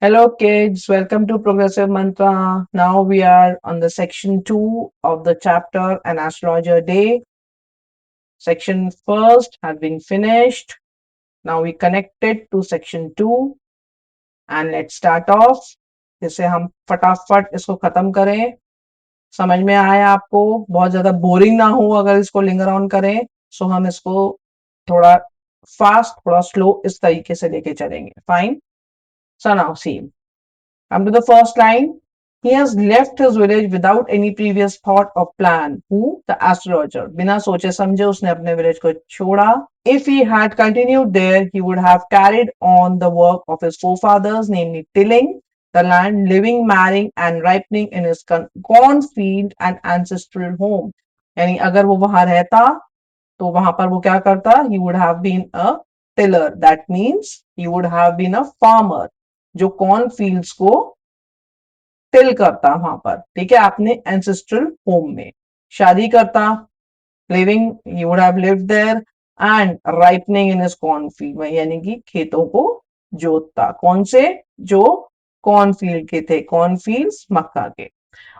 Hello, kids. Welcome to Progressive Mantra. Now we are on the section 2 of the chapter An Astrologer Day. Section first has been finished. Now we connected to section 2 and let's start off. जैसे हम फटाफट इसको खत्म करें. समझ में आए आपको? बहुत ज्यादा बोरिंग ना हो अगर इसको लिंगर ऑन करें. सो हम इसको थोड़ा फास्ट थोड़ा स्लो इस तरीके से लेके चलेंगे. Fine. So now see. Come to the first line. He has left his village without any previous thought or plan. Who? The astrologer. बिना सोचे समझे उसने अपने village को छोड़ा. If he had continued there, he would have carried on the work of his forefathers, namely tilling the land, living, marrying, and ripening in his cornfield and ancestral home. यानी अगर वो वहां रहता तो वहां पर वो क्या करता? He would have been a tiller. That means he would have been a farmer. जो कॉर्न फील्ड्स को टिल करता वहां पर. ठीक है, अपने एंसेस्ट्रल होम में शादी करता. Living, he would have lived there. And ripening in his corn field में, यानी कि खेतों को जोतता. कौन से? जो कॉर्न फील्ड के थे. कॉर्न फील्ड्स मक्का के.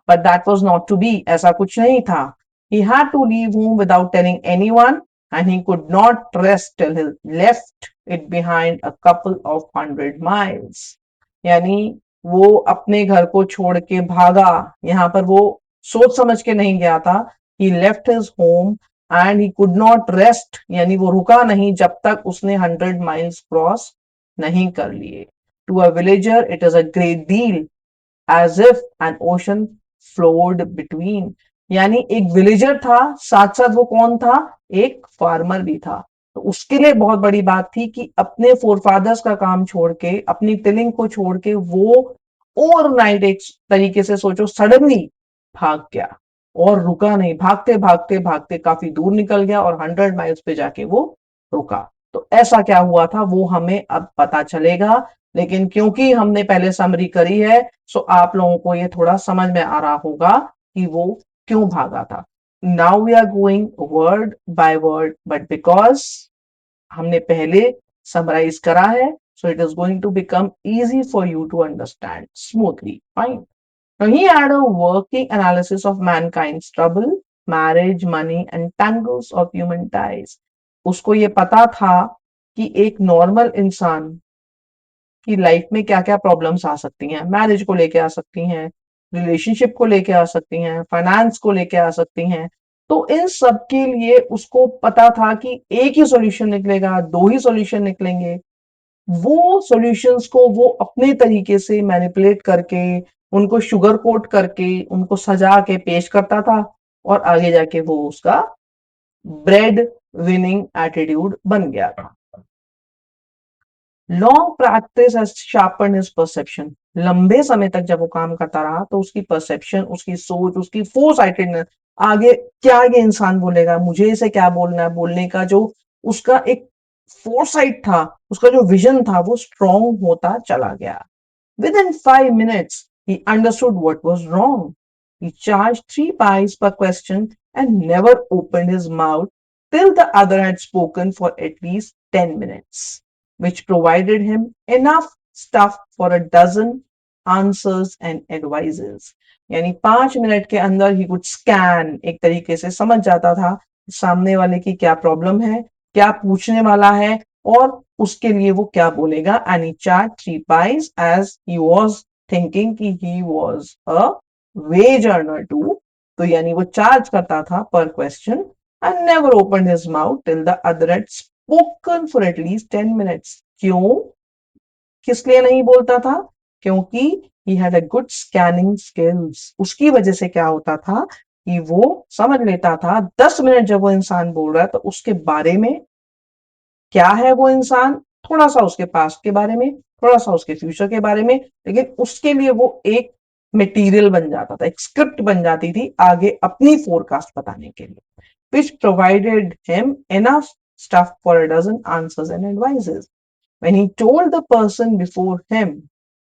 But that was not to be. ऐसा कुछ नहीं था. He had to leave home without telling anyone, and he could not rest till he left it behind a couple of 100 miles. यानी वो अपने घर को छोड़ के भागा. यहाँ पर वो सोच समझ के नहीं गया था. He left his home and he could not rest, यानी वो रुका नहीं जब तक उसने 100 miles क्रॉस नहीं कर लिए. To a villager, it is a great deal, as if an ocean flowed between. यानी एक विलेजर था, साथ साथ वो कौन था? एक फार्मर भी था. तो उसके लिए बहुत बड़ी बात थी कि अपने फोरफादर्स का काम छोड़ के, अपनी टिलिंग को छोड़ के वो ओवरनाइट एक तरीके से सोचो सडनली भाग गया और रुका नहीं. भागते भागते भागते काफी दूर निकल गया और 100 माइल्स पे जाके वो रुका. तो ऐसा क्या हुआ था वो हमें अब पता चलेगा. लेकिन क्योंकि हमने पहले समरी करी है, सो आप लोगों को ये थोड़ा समझ में आ रहा होगा कि वो क्यों भागा था. Now we are going word by word, but because हमने पहले समराइज करा है, so it is going to become easy for you to understand smoothly. Fine. Now he had a working analysis of mankind's trouble, marriage, money, and tangles of human ties. उसको ये पता था कि एक नॉर्मल इंसान की लाइफ में क्या क्या प्रॉब्लम्स आ सकती हैं. मैरिज को लेके आ सकती हैं, रिलेशनशिप को लेके आ सकती हैं, फाइनेंस को लेके आ सकती हैं. तो इन सब के लिए उसको पता था कि एक ही सॉल्यूशन निकलेगा, दो ही सॉल्यूशन निकलेंगे. वो सॉल्यूशंस को वो अपने तरीके से मैनिपुलेट करके, उनको शुगर कोट करके, उनको सजा के पेश करता था और आगे जाके वो उसका ब्रेड विनिंग एटीट्यूड बन गया था. Long practice has sharpen his perception. लंबे समय तक जब वो काम करता रहा तो उसकी परसेप्शन, उसकी सोच, उसकी फोरसाइटेडनेस, आगे क्या ये इंसान बोलेगा, मुझे इसे क्या बोलना है, बोलने का जो उसका एक फोरसाइट था, उसका जो विजन था, वो स्ट्रॉन्ग होता चला गया. Within 5 minutes, he understood what was wrong. He charged 3 pies per question and never opened his mouth till the other had spoken for at least 10 minutes, which provided him enough stuff for a dozen answers and advices. यानी 5 minute के अंदर ही कुछ scan एक तरीके से समझ जाता था सामने वाले की क्या प्रॉब्लम है, क्या पूछने वाला है और उसके लिए वो क्या बोलेगा. And he charge 3 pies as he was thinking कि he was a wage earner too. तो यानी वो चार्ज करता था पर question. And never open his mouth till the other had spoken for at least 10 minutes. क्यों? किस लिए नहीं बोलता था? क्योंकि he had a good scanning skills. उसकी वजह से क्या होता था कि वो समझ लेता था 10 मिनट जब वो इंसान बोल रहा है तो उसके बारे में क्या है वो इंसान, थोड़ा सा उसके पास्ट के बारे में, थोड़ा सा उसके फ्यूचर के बारे में. लेकिन उसके लिए वो एक मटेरियल बन जाता था, एक स्क्रिप्ट बन जाती थी आगे अपनी फोरकास्ट बताने के लिए. which provided him enough stuff for a dozen answers and advices. When he told the person before him,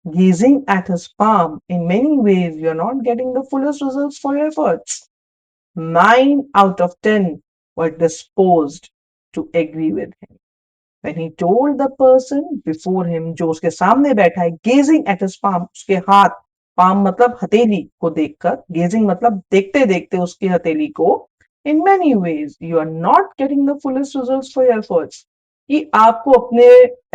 gazing at his palm, in many ways you're not getting the fullest results for your efforts, 9 out of 10 were disposed to agree with him. When he told the person before him, जो उसके सामने बैठा है, gazing at his palm, उसके हाथ, palm मतलब हथेली को देखकर, gazing मतलब देखते देखते उसकी हथेली को, in many ways you are not getting the fullest results for your efforts, कि आपको अपने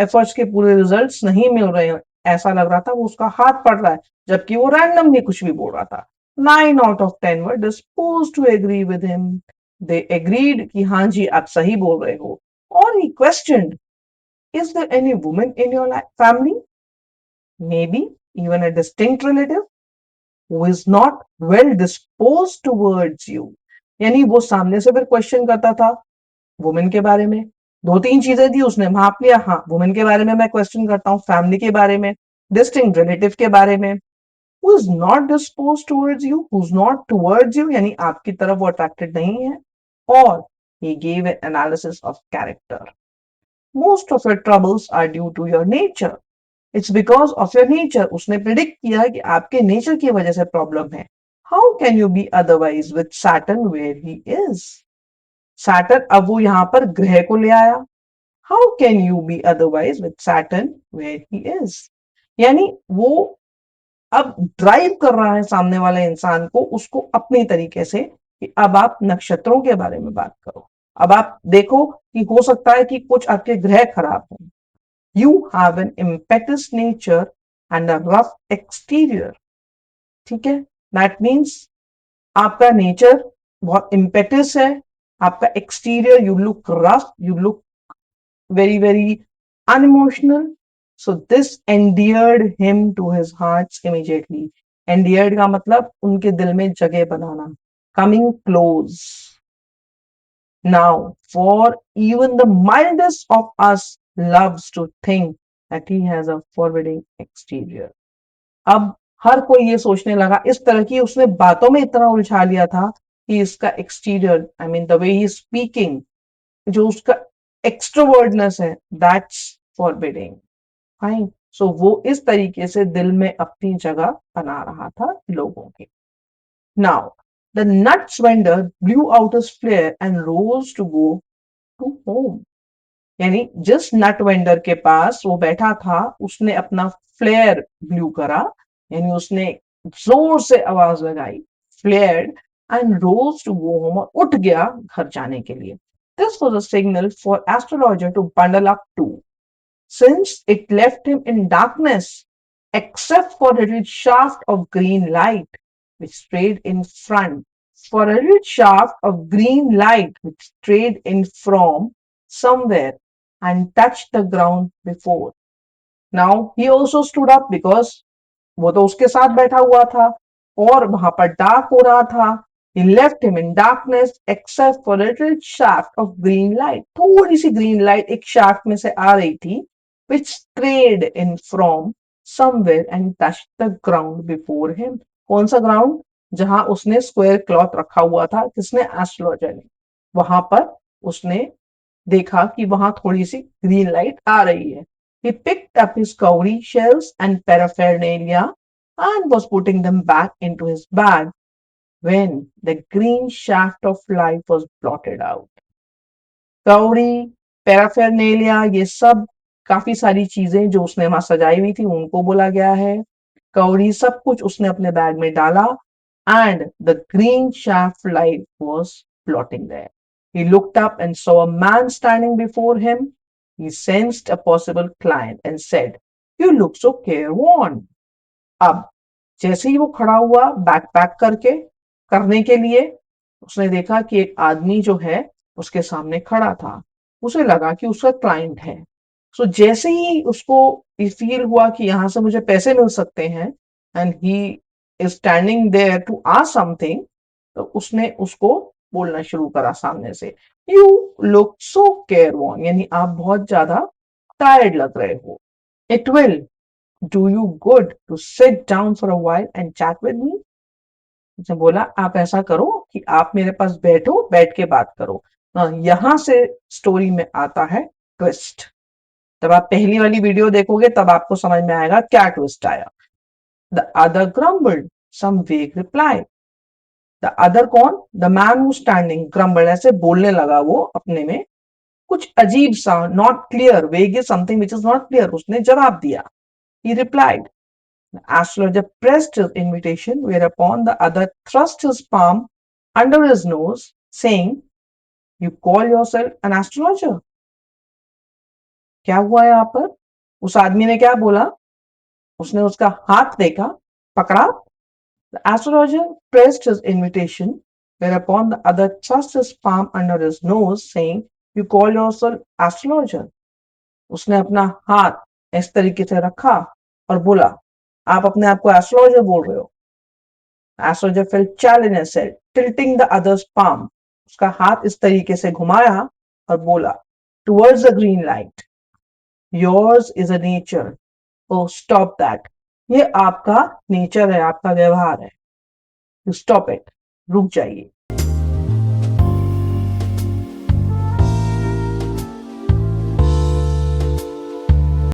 efforts के पूरे results नहीं मिल रहे हैं, ऐसा लग रहा था वो उसका हाथ पड़ रहा है, जबकि वो randomly कुछ भी बोल रहा था. 9 out of 10 were disposed to agree with him. They agreed कि हाँ जी आप सही बोल रहे हो. Or he questioned, is there any woman in your family, maybe even a distinct relative, who is not well disposed towards you? यानी वो सामने से फिर क्वेश्चन करता था वुमेन के बारे में. दो तीन चीजें थी, उसने भाप लिया, हाँ वुमेन के बारे में मैं क्वेश्चन करता हूँ, फैमिली के बारे में, डिस्टिंक्ट रिलेटिव के बारे में. Who is not disposed towards you, who's not towards you, यानी आपकी तरफ वो अट्रैक्टेड नहीं है. और he gave an analysis of character. Most of your troubles are due to your nature. It's because of your nature. उसने predict किया कि आपके नेचर की वजह से प्रॉब्लम है. How can you be otherwise with Saturn where he is? Saturn अब वो यहाँ पर ग्रह को ले आया. How can you be otherwise with Saturn where he is? यानी वो अब ड्राइव कर रहा है सामने वाले इंसान को उसको अपने तरीके से कि अब आप नक्षत्रों के बारे में बात करो. अब आप देखो कि हो सकता है कि कुछ आपके ग्रह खराब हो. You have an impetuous nature and a rough exterior. ठीक है, दैट मीन्स आपका नेचर बहुत impetuous है, आपका exterior you look rough, you look very very unemotional. So this endeared him to his hearts immediately. Endeared का मतलब उनके दिल में जगह बनाना, coming close. Now, for even the mildest of us loves to think that he has a forbidding exterior. अब हर कोई ये सोचने लगा, इस तरह की उसने बातों में इतना उलझा लिया था कि इसका exterior, I mean the way he speaking, जो उसका एक्सट्रोवर्डनेस है, दैट्स फॉरबिडिंग. फाइन. सो वो इस तरीके से दिल में अपनी जगह बना रहा था लोगों के. Now the nuts vendor blew out his flare and rose to go to home. यानी जिस नट वेंडर के पास वो बैठा था उसने अपना फ्लेयर ब्लू करा, यानी उसने जोर से आवाज लगाई, flared, and rose to go home, और उठ गया घर जाने के लिए. This was a signal for astrologer to bundle up too, since it left him in darkness except for a little shaft of green light which strayed in front. For a little shaft of green light which strayed in from somewhere and touched the ground before. Now he also stood up because वो तो उसके साथ बैठा हुआ था और वहां पर डार्क हो रहा था. He left him in darkness except for a little shaft of green light. थोड़ी सी ग्रीन लाइट एक शाफ्ट में से आ रही थी, which strayed in from somewhere and touched the ground before him. कौन सा ग्राउंड? जहां उसने स्क्वायर क्लॉथ रखा हुआ था, किसने? एस्ट्रोलॉजर ने. वहां पर उसने देखा कि वहां थोड़ी सी ग्रीन लाइट आ रही है. He picked up his cowrie shells and paraphernalia and was putting them back into his bag when the green shaft of light was blotted out. Cowrie, paraphernalia, ये सब काफी सारी चीजें जो उसने वहां सजाई हुई थी उनको बोला गया है. कौड़ी सब कुछ उसने अपने बैग में डाला and the green shaft light was blotting there. He looked up and saw a man standing before him. He sensed a possible client and said, "You look so careworn." अब जैसे ही वो खड़ा हुआ बैग पैक करके करने के लिए, उसने देखा कि एक आदमी जो है उसके सामने खड़ा था. उसे लगा कि उसका क्लाइंट है. सो जैसे ही उसको फील हुआ कि यहाँ से मुझे पैसे मिल सकते हैं and he is standing there to ask something, तो उसने उसको बोलना शुरू करा सामने से, यू लुक सो केयरवॉन, यानी आप बहुत ज्यादा टायर्ड लग रहे हो. It will do you good to sit down for a while and chat with me. उसने बोला आप ऐसा करो कि आप मेरे पास बैठो, बैठ के बात करो. यहां से स्टोरी में आता है ट्विस्ट. जब आप पहली वाली वीडियो देखोगे तब आपको समझ में आएगा क्या ट्विस्ट आया. द अदर ग्रम्बल्ड सम वेग रिप्लाई. द अदर कौन? द मैन हु स्टैंडिंग ग्रम्बल्ड, ऐसे बोलने लगा वो अपने में कुछ अजीब सा, नॉट क्लियर, वेग is something which is not clear, उसने जवाब दिया. He replied. The astrologer pressed his invitation, whereupon the other thrust his palm under his nose, saying, You call yourself an astrologer? क्या हुआ यहाँ पर? उस आदमी ने क्या बोला? उसने उसका हाथ देखा, पकड़ा. The astrologer pressed his invitation, whereupon the other thrust his palm under his nose, saying, You call yourself astrologer? उसने अपना हाथ इस तरीके से रखा और बोला, आप अपने आप को एस्ट्रोलॉजर बोल रहे हो. Astrologer felt challenge and said, tilting the other's palm. उसका हाथ इस तरीके से घुमाया और बोला, towards the green light. Yours is a nature. Oh, stop that. ये आपका नेचर है, आपका व्यवहार है. You stop it. रुक जाइए.